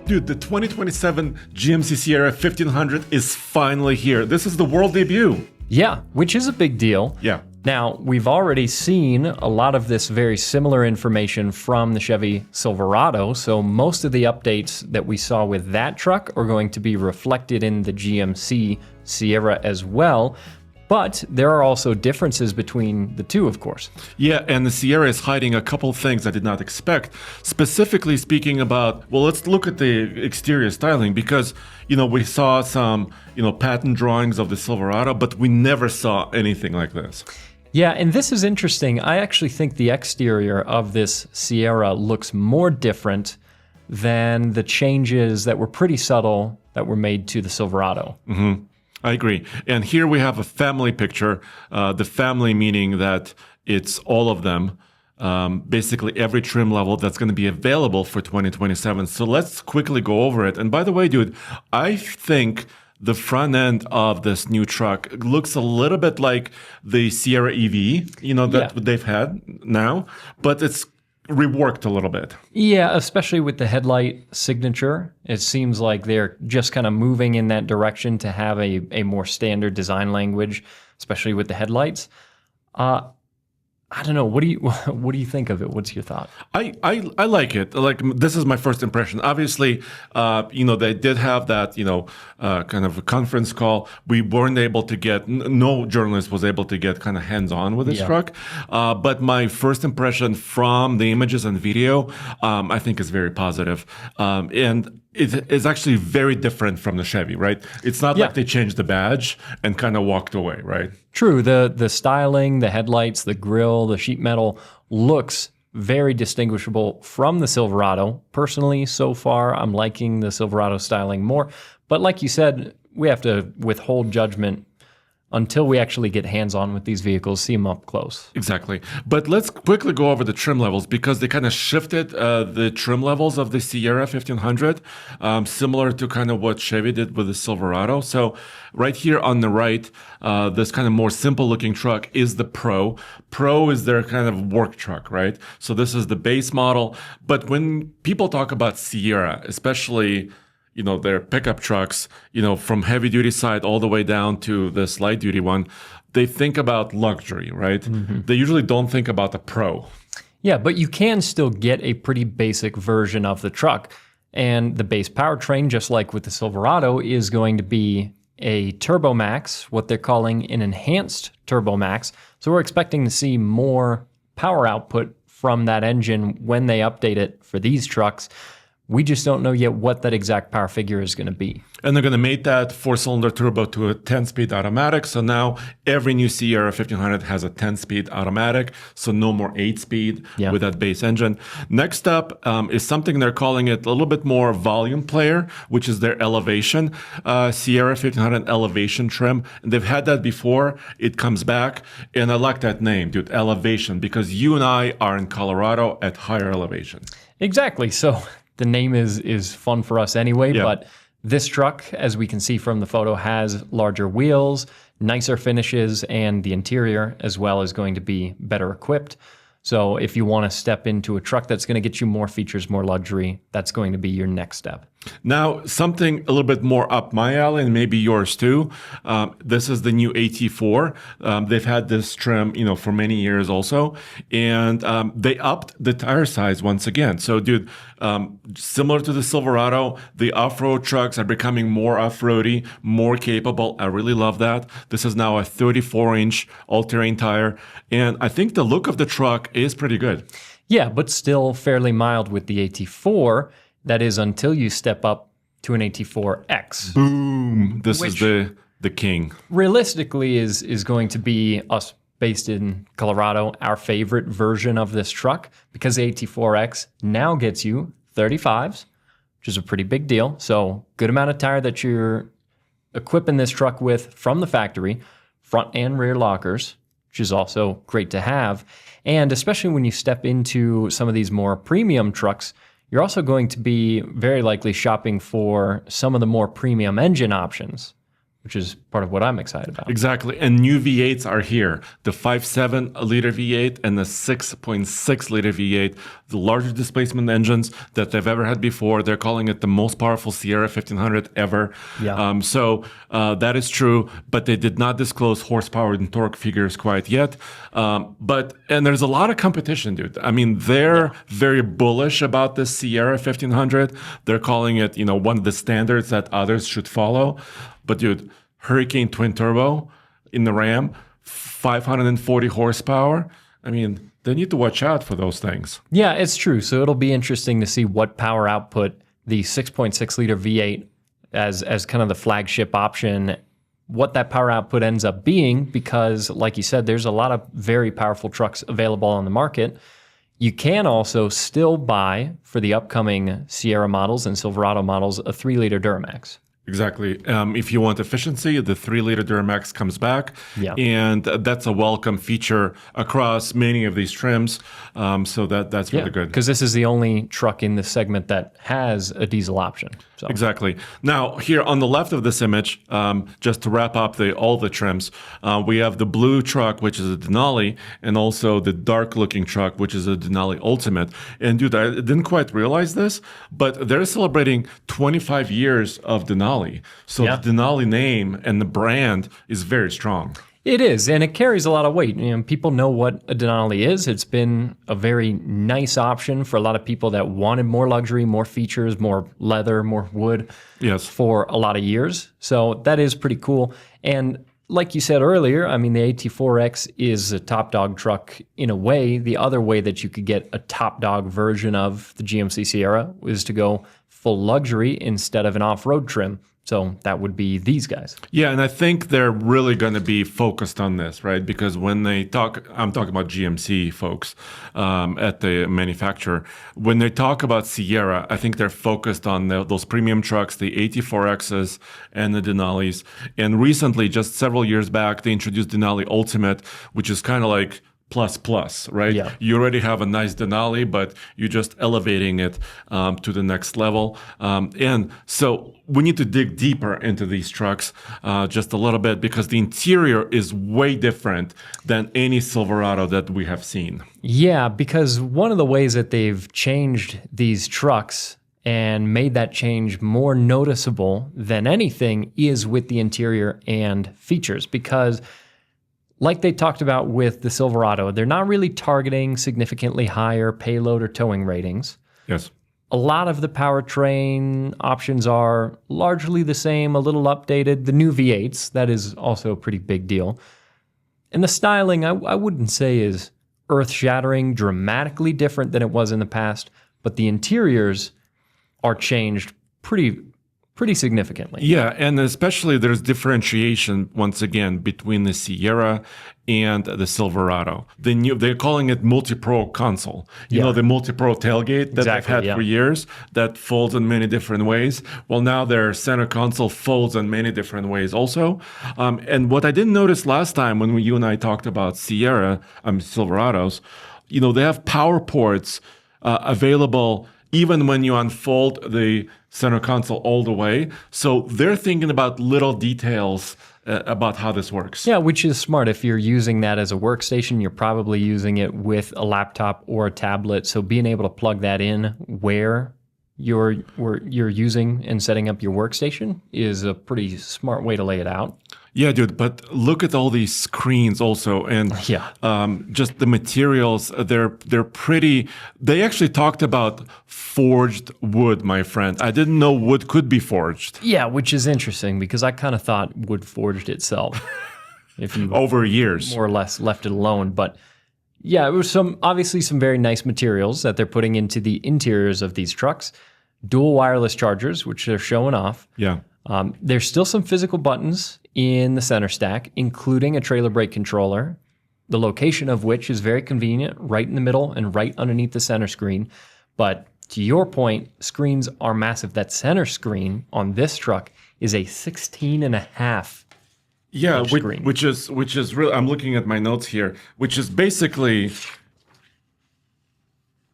Dude, the 2027 GMC Sierra 1500 is finally here. This is the world debut. Yeah, which is a big deal. Yeah. Now, we've already seen a lot of this very similar information from the Chevy Silverado, so most of the updates that we saw with that truck are going to be reflected in the GMC Sierra as well. But there are also differences between the two, of course. Yeah, and the Sierra is hiding a couple things I did not expect. Specifically speaking about, well, let's look at the exterior styling because, we saw some, patent drawings of the Silverado, but we never saw anything like this. Yeah, and this is interesting. I actually think the exterior of this Sierra looks more different than the changes that were pretty subtle that were made to the Silverado. Mm-hmm. I agree. And here we have a family picture, the family meaning that it's all of them, basically every trim level that's going to be available for 2027. So let's quickly go over it. And by the way, dude, I think the front end of this new truck looks a little bit like the Sierra EV, they've had now, but it's reworked a little bit. Yeah, especially with the headlight signature. It seems like they're just kind of moving in that direction to have a more standard design language, especially with the headlights. I don't know. What do you think of it? What's your thought? I like it. Like, this is my first impression. Obviously, they did have that, kind of a conference call. We weren't able to get, no journalist was able to get kind of hands-on with this truck. But my first impression from the images and video, I think is very positive. And it is actually very different from the Chevy, right? It's not like they changed the badge and kind of walked away, right? True. The styling, the headlights, the grille, the sheet metal looks very distinguishable from the Silverado. Personally, so far, I'm liking the Silverado styling more. But like you said, we have to withhold judgment until we actually get hands-on with these vehicles, see them up close. Exactly. But let's quickly go over the trim levels because they kind of shifted the trim levels of the Sierra 1500, similar to kind of what Chevy did with the Silverado. So right here on the right, this kind of more simple-looking truck is the Pro. Pro is their kind of work truck, right? So this is the base model. But when people talk about Sierra, especially their pickup trucks, from heavy duty side all the way down to this light duty one, they think about luxury, right? Mm-hmm. They usually don't think about the Pro. Yeah, but you can still get a pretty basic version of the truck. And the base powertrain, just like with the Silverado, is going to be a Turbo Max, what they're calling an enhanced Turbo Max. So we're expecting to see more power output from that engine when they update it for these trucks. We just don't know yet what that exact power figure is going to be. And they're going to make that 4-cylinder turbo to a 10-speed automatic. So now every new Sierra 1500 has a 10-speed automatic. So no more 8-speed with that base engine. Next up is something they're calling it a little bit more volume player, which is their Elevation. Sierra 1500 Elevation trim. And they've had that before. It comes back. And I like that name, dude, Elevation, because you and I are in Colorado at higher elevation. Exactly. So the name is fun for us anyway, but this truck, as we can see from the photo, has larger wheels, nicer finishes, and the interior as well is going to be better equipped. So if you want to step into a truck that's going to get you more features, more luxury, that's going to be your next step. Now, something a little bit more up my alley, and maybe yours too. This is the new AT4. They've had this trim, for many years also, and they upped the tire size once again. So, dude, similar to the Silverado, the off-road trucks are becoming more off-roady, more capable. I really love that. This is now a 34-inch all-terrain tire, and I think the look of the truck is pretty good. Yeah, but still fairly mild with the AT4. That is until you step up to an AT4X. Boom! This is the king. Realistically is going to be us based in Colorado, our favorite version of this truck, because the AT4X now gets you 35s, which is a pretty big deal. So good amount of tire that you're equipping this truck with from the factory, front and rear lockers, which is also great to have. And especially when you step into some of these more premium trucks, you're also going to be very likely shopping for some of the more premium engine options, which is part of what I'm excited about. Exactly. And new V8s are here. The 5.7 liter V8 and the 6.6 liter V8, the largest displacement engines that they've ever had before. They're calling it the most powerful Sierra 1500 ever. Yeah. So that is true, but they did not disclose horsepower and torque figures quite yet. And there's a lot of competition, dude. I mean, they're very bullish about this Sierra 1500. They're calling it, one of the standards that others should follow. But dude, Hurricane twin turbo in the Ram, 540 horsepower. I mean, they need to watch out for those things. Yeah, it's true. So it'll be interesting to see what power output the 6.6 liter V8 as kind of the flagship option, what that power output ends up being, because like you said, there's a lot of very powerful trucks available on the market. You can also still buy, for the upcoming Sierra models and Silverado models, a 3 liter Duramax. Exactly. If you want efficiency, the 3 liter Duramax comes back. Yeah. And that's a welcome feature across many of these trims. So that's really good. Because this is the only truck in this segment that has a diesel option. So. Exactly. Now, here on the left of this image, just to wrap up all the trims, we have the blue truck, which is a Denali, and also the dark-looking truck, which is a Denali Ultimate. And dude, I didn't quite realize this, but they're celebrating 25 years of Denali. So the Denali name and the brand is very strong. It is, and it carries a lot of weight. People know what a Denali is. It's been a very nice option for a lot of people that wanted more luxury, more features, more leather, more wood for a lot of years. So that is pretty cool. And like you said earlier, I mean, the AT4X is a top dog truck in a way. The other way that you could get a top dog version of the GMC Sierra is to go full luxury instead of an off-road trim. So that would be these guys. Yeah, and I think they're really going to be focused on this, right? Because when they talk, I'm talking about GMC folks at the manufacturer. When they talk about Sierra, I think they're focused on those premium trucks, the AT4Xs and the Denalis. And recently, just several years back, they introduced Denali Ultimate, which is kind of like plus, right? Yeah. You already have a nice Denali, but you're just elevating it to the next level. And so we need to dig deeper into these trucks just a little bit, because the interior is way different than any Silverado that we have seen. Yeah, because one of the ways that they've changed these trucks and made that change more noticeable than anything is with the interior and features, because like they talked about with the Silverado, they're not really targeting significantly higher payload or towing ratings. Yes. A lot of the powertrain options are largely the same, a little updated. The new V8s, that is also a pretty big deal. And the styling, I wouldn't say is earth-shattering, dramatically different than it was in the past, but the interiors are changed pretty significantly. Yeah, and especially there's differentiation, once again, between the Sierra and the Silverado. They're calling it multi-pro console. You know, the multi-pro tailgate that they've had for years that folds in many different ways. Well, now their center console folds in many different ways also. And what I didn't notice last time when you and I talked about Silverados, they have power ports available even when you unfold the center console all the way. So they're thinking about little details about how this works. Yeah, which is smart. If you're using that as a workstation, you're probably using it with a laptop or a tablet. So being able to plug that in where you're using and setting up your workstation is a pretty smart way to lay it out. Yeah, dude, but look at all these screens also, and just the materials, they're pretty. They actually talked about forged wood, my friend. I didn't know wood could be forged. Yeah, which is interesting because I kind of thought wood forged itself if you over years more or less left it alone. But yeah, it was obviously some very nice materials that they're putting into the interiors of these trucks. Dual wireless chargers, which they're showing off. Yeah. There's still some physical buttons in the center stack, including a trailer brake controller, the location of which is very convenient, right in the middle and right underneath the center screen. But to your point, screens are massive. That center screen on this truck is a 16.5 screen. which is really, I'm looking at my notes here, which is basically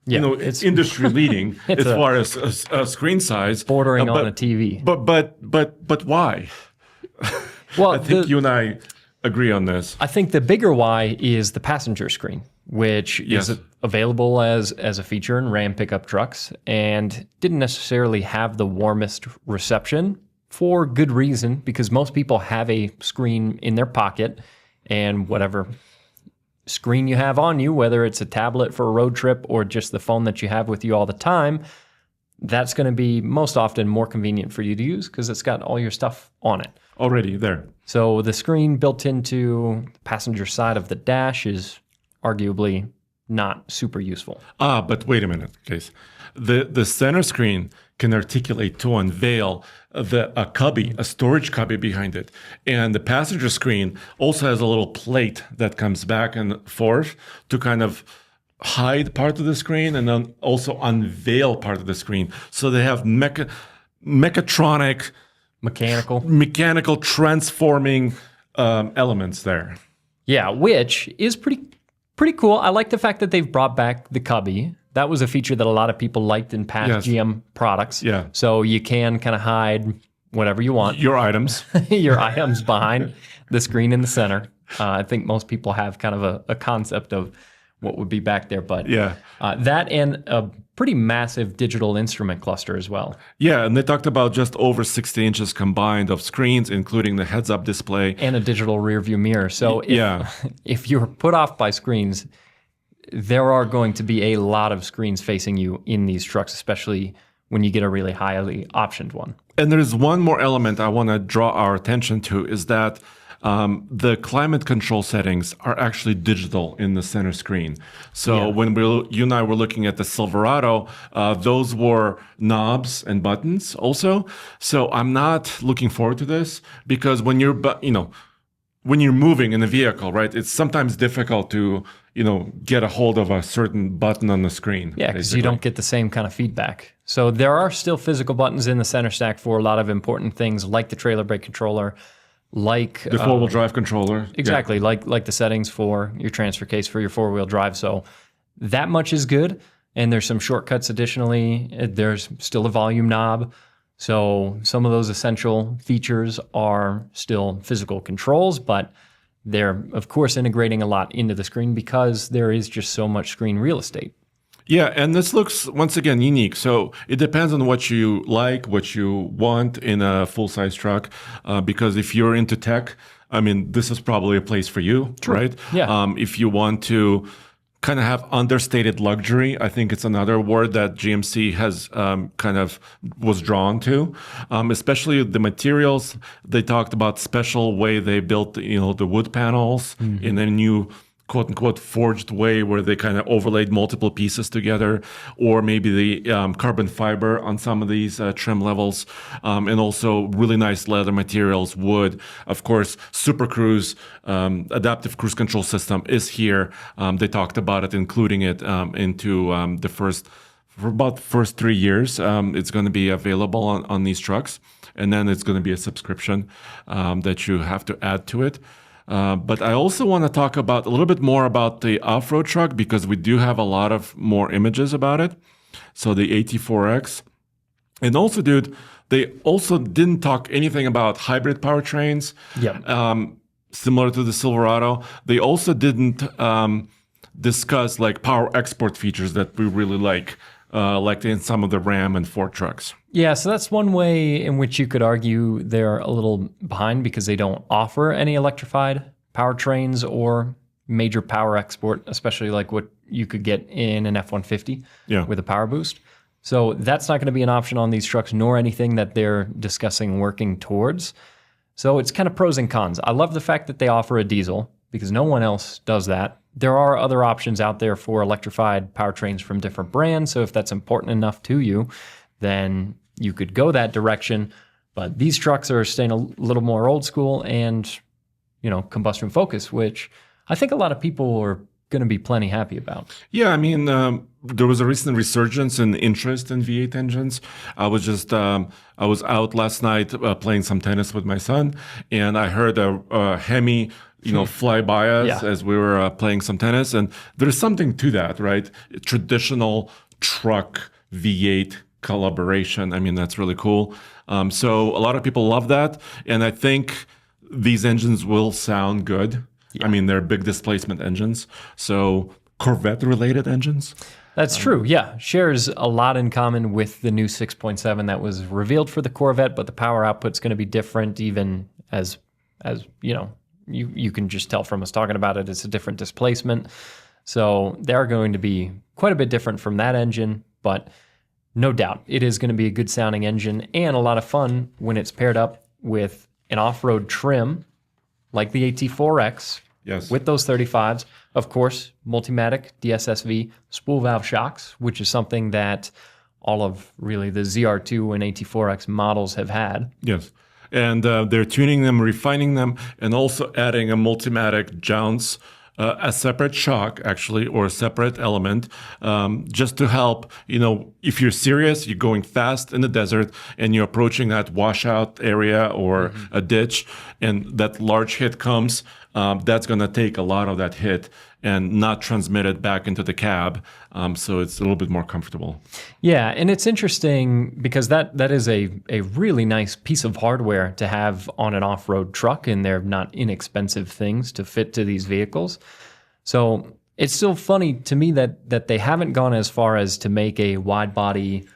it's industry leading as far as screen size, bordering on a TV. But why? Well, I think you and I agree on this. I think the bigger why is the passenger screen, which Yes. is available as a feature in Ram pickup trucks and didn't necessarily have the warmest reception for good reason, because most people have a screen in their pocket, and whatever screen you have on you, whether it's a tablet for a road trip or just the phone that you have with you all the time, that's going to be most often more convenient for you to use because it's got all your stuff on it. Already there. So the screen built into the passenger side of the dash is arguably not super useful. But wait a minute, Case. The center screen can articulate to unveil a cubby, a storage cubby behind it. And the passenger screen also has a little plate that comes back and forth to kind of hide part of the screen and then also unveil part of the screen. So they have mechatronic, mechanical transforming elements there. Yeah, which is pretty cool. I like the fact that they've brought back the cubby. That was a feature that a lot of people liked in past GM products. Yeah. So you can kind of hide whatever you want. Your items. Your items behind the screen in the center. I think most people have kind of a concept of what would be back there. But that and a pretty massive digital instrument cluster as well. Yeah, and they talked about just over 60 inches combined of screens, including the heads-up display. And a digital rear-view mirror. So if you're put off by screens, there are going to be a lot of screens facing you in these trucks, especially when you get a really highly optioned one. And there's one more element I want to draw our attention to is that the climate control settings are actually digital in the center screen. So when you and I were looking at the Silverado, those were knobs and buttons also. So I'm not looking forward to this because when you're moving in a vehicle, right, it's sometimes difficult to, get a hold of a certain button on the screen. Yeah, because you don't get the same kind of feedback. So there are still physical buttons in the center stack for a lot of important things like the trailer brake controller, like the four-wheel drive controller. Exactly, like the settings for your transfer case for your four-wheel drive. So that much is good. And there's some shortcuts additionally. There's still a volume knob. So some of those essential features are still physical controls, but they're, of course, integrating a lot into the screen because there is just so much screen real estate. Yeah, and this looks, once again, unique. So it depends on what you like, what you want in a full-size truck. Because if you're into tech, this is probably a place for you, right? Yeah. If you want to kind of have understated luxury, I think it's another word that GMC has kind of was drawn to, especially the materials. They talked about special way they built, the wood panels in a new quote-unquote forged way where they kind of overlaid multiple pieces together, or maybe the carbon fiber on some of these trim levels, and also really nice leather materials, wood. Of course, Super Cruise, adaptive cruise control system is here. They talked about it, including it into for about the first 3 years. It's going to be available on these trucks, and then it's going to be a subscription that you have to add to it. But I also want to talk about a little bit more about the off-road truck because we do have a lot of more images about it. So the AT4X. And also, dude, they also didn't talk anything about hybrid powertrains. Similar to the Silverado. They also didn't discuss like power export features that we really like in some of the Ram and Ford trucks. Yeah, so that's one way in which you could argue they're a little behind because they don't offer any electrified powertrains or major power export, especially like what you could get in an F-150 with a power boost. So that's not going to be an option on these trucks, nor anything that they're discussing working towards. So it's kind of pros and cons. I love the fact that they offer a diesel because no one else does that. There are other options out there for electrified powertrains from different brands. So if that's important enough to you, then you could go that direction. But these trucks are staying a little more old school and, combustion focused, which I think a lot of people are going to be plenty happy about. Yeah, there was a recent resurgence in interest in V8 engines. I was out last night playing some tennis with my son, and I heard a Hemi fly by us as we were playing some tennis. And there's something to that, right? Traditional truck V8 collaboration. That's really cool. So a lot of people love that. And I think these engines will sound good. I mean, they're big displacement engines. So Corvette-related engines. That's true. Yeah. Shares a lot in common with the new 6.7 that was revealed for the Corvette, but the power output's going to be different, even as you know, you can just tell from us talking about it, it's a different displacement. So they're going to be quite a bit different from that engine, but no doubt it is going to be a good sounding engine and a lot of fun when it's paired up with an off-road trim like the AT4X. Yes. With those 35s, of course, Multimatic, DSSV, spool valve shocks, which is something that all of really the ZR2 and AT4X models have had. Yes. And they're tuning them, refining them, and also adding a Multimatic jounce, a separate shock, actually, or a separate element, just to help, if you're serious, you're going fast in the desert, and you're approaching that washout area or a ditch, and that large hit comes, that's going to take a lot of that hit and not transmit it back into the cab, so it's a little bit more comfortable. Yeah, and it's interesting because that is a really nice piece of hardware to have on an off-road truck, and they're not inexpensive things to fit to these vehicles. So it's still funny to me that they haven't gone as far as to make a wide-body,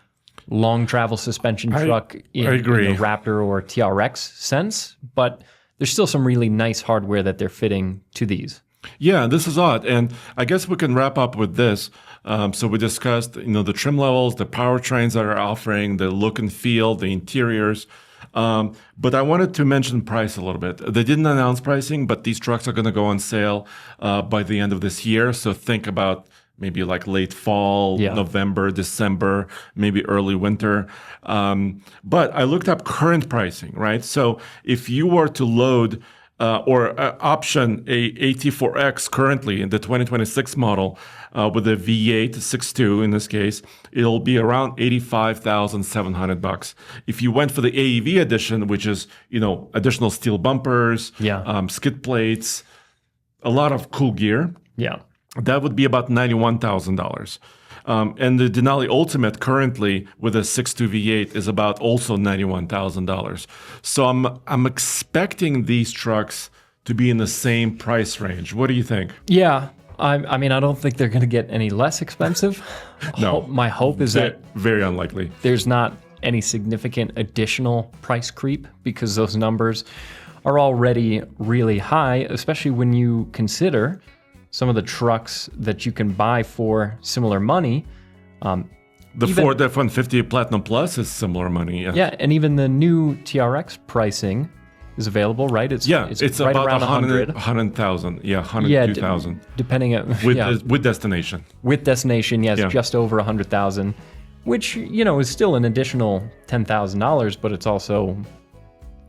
long-travel suspension truck in the Raptor or TRX sense, but there's still some really nice hardware that they're fitting to these. Yeah, this is odd. And I guess we can wrap up with this. So we discussed, the trim levels, the powertrains that are offering, the look and feel, the interiors. But I wanted to mention price a little bit. They didn't announce pricing, but these trucks are going to go on sale by the end of this year. So think about maybe like late fall, November, December, maybe early winter. But I looked up current pricing, right? So if you were to load or option a AT4X currently in the 2026 model with a V8 6.2 in this case, it'll be around $85,700. If you went for the AEV edition, which is additional steel bumpers, skid plates, a lot of cool gear, that would be about $91,000. And the Denali Ultimate currently with a 6.2 V8 is about also $91,000. So I'm expecting these trucks to be in the same price range. What do you think? Yeah, I mean, I don't think they're going to get any less expensive. No. My hope is that very unlikely. There's not any significant additional price creep because those numbers are already really high, especially when you consider some of the trucks that you can buy for similar money. The Ford F-150 Platinum Plus is similar money. Yeah, and even the new TRX pricing is available, right? It's right about around 100,000. Yeah, 102,000. Depending on with destination. With destination, yes, just over 100,000, which is still an additional $10,000, but it's also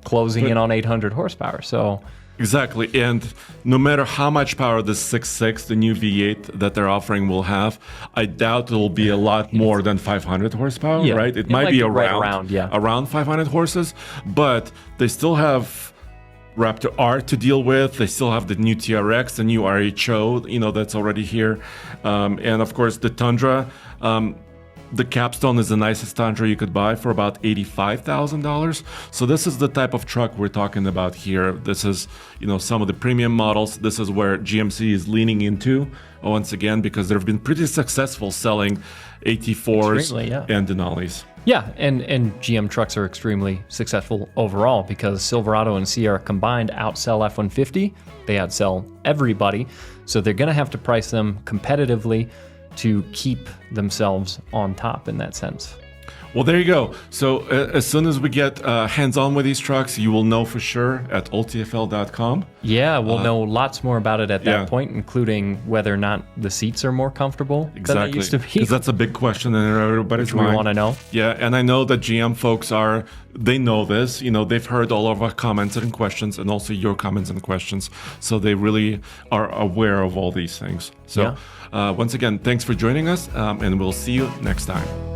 closing in on 800 horsepower. So. Exactly. And no matter how much power the 6.6, the new V8 that they're offering will have, I doubt it'll be a lot more than 500 horsepower, right? It might be around 500 horses, but they still have Raptor R to deal with. They still have the new TRX, the new RHO, that's already here. And of course, the Tundra. The Capstone is the nicest Tundra you could buy for about $85,000. So this is the type of truck we're talking about here. This is, some of the premium models. This is where GMC is leaning into once again because they've been pretty successful selling AT4s and Denalis. Yeah, and GM trucks are extremely successful overall because Silverado and Sierra combined outsell F-150. They outsell everybody. So they're going to have to price them competitively to keep themselves on top in that sense. Well, there you go. So as soon as we get hands-on with these trucks, you will know for sure at alltfl.com. Yeah, we'll know lots more about it at that point, including whether or not the seats are more comfortable than they used to be. Because that's a big question in everybody's mind. We want to know. Yeah, and I know that GM folks they know this. They've heard all of our comments and questions and also your comments and questions. So they really are aware of all these things. So once again, thanks for joining us, and we'll see you next time.